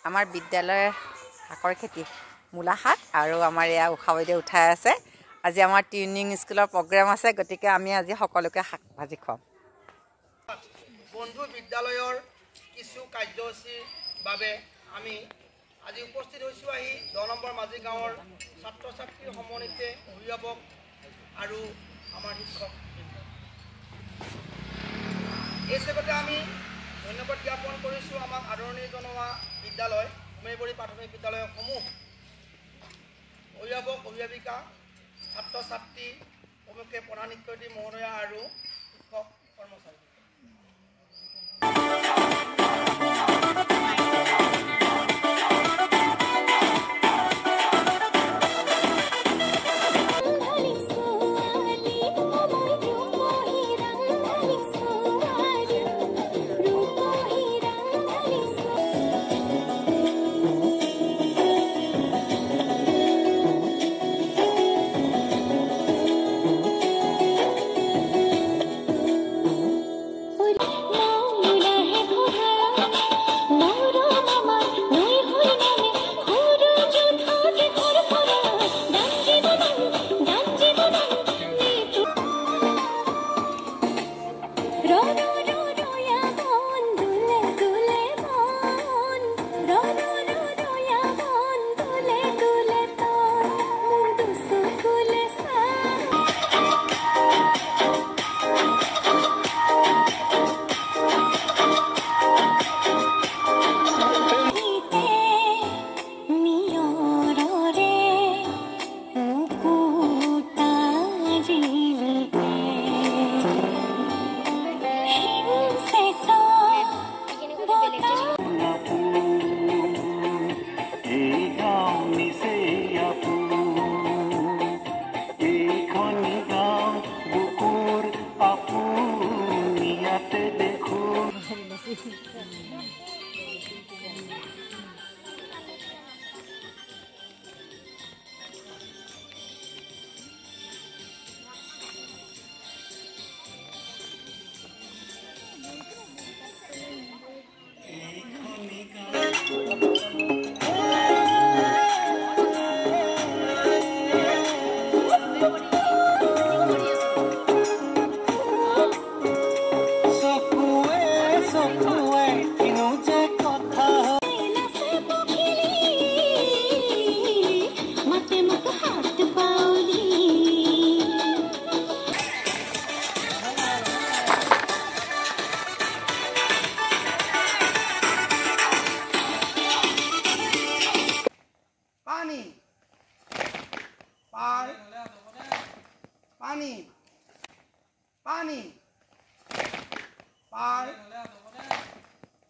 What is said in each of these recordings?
আমাৰ বিদ্যালয়ৰ শাকৰ খেতি মূলা শাক আৰু আমাৰ এয়া উষাবৈদে উঠাই আছে। আজি আমাৰ টিউনিং স্কুলৰ প্ৰগ্ৰেম আছে, গতিকে আমি আজি সকলোকে শাক ভাজি খুৱাম। বন্ধু বিদ্যালয়ৰ কিছু কাৰ্যসূচীৰ বাবে আমি আজি উপস্থিত হৈছোঁ। 10 নম্বৰ মাজি গাঁৱৰ ছাত্ৰ ছাত্ৰীৰ সমন্বিতে অভিভাৱক আৰু আমাৰ শিক্ষক এই চেগতে আমি ধন্যবাদ জ্ঞাপন কৰিছোঁ আমাক আদৰণি জনোৱা বিদ্যালয় উমেৰবৰী প্ৰাথমিক বিদ্যালয়সমূহ, অভিভাৱক অভিভাৱিকা, ছাত্ৰ ছাত্ৰী প্ৰমুখে প্ৰধান শিক্ষয়িত্ৰী মহোদয়া আৰু শিক্ষক কৰ্মচাৰী।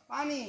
পানী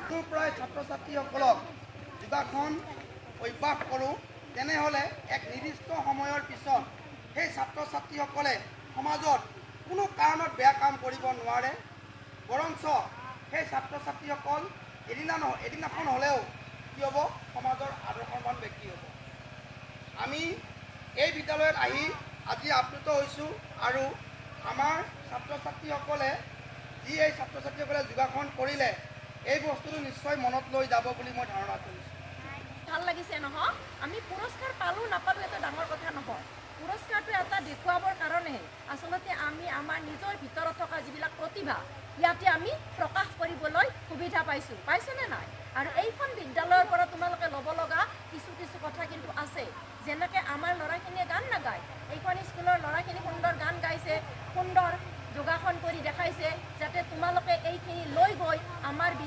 প্ৰায় ছাত্ৰ ছাত্ৰীসকলক যোগাসন অভ্যাস কৰোঁ তেনেহ'লে এক নিৰ্দিষ্ট সময়ৰ পিছত সেই ছাত্ৰ ছাত্ৰীসকলে সমাজত কোনো কাৰণত বেয়া কাম কৰিব নোৱাৰে বৰঞ্চ সেই ছাত্ৰ ছাত্ৰীসকল এদিনাখন হ'লেও কি হ'ব সমাজৰ আদৰ্শৱান ব্যক্তি হ'ব আমি এই বিদ্যালয়ত আহি আজি আপ্লুত হৈছোঁ আৰু আমাৰ ছাত্ৰ ছাত্ৰীসকলে যি এই ছাত্ৰ ছাত্ৰীসকলে যোগাসন কৰিলে এই বস্তুটো নিশ্চয় মনত লৈ যাব বুলি মই ধাৰণা কৰিছোঁ ভাল লাগিছে নহয় আমি পুৰস্কাৰ পালোঁ নাপালোঁ এটা ডাঙৰ কথা নহয় পুৰস্কাৰটো এটা দেখুৱাবৰ কাৰণে আচলতে আমি আমাৰ নিজৰ ভিতৰত থকা যিবিলাক প্ৰতিভা ইয়াতে আমি প্ৰকাশ কৰিবলৈ সুবিধা পাইছেনে নাই আৰু এইখন বিদ্যালয়ৰ পৰা তোমালোকে ল'ব লগা কিছু কথা কিন্তু আছে যেনেকৈ আমাৰ ল'ৰাখিনিয়ে গান নাগায় এইখন স্কুলৰ ল'ৰাখিনি সুন্দৰ গান গাইছে সুন্দৰ যোগাসন কৰি দেখাইছে যাতে তোমালোকে এইখিনি লৈ গৈ আমাৰ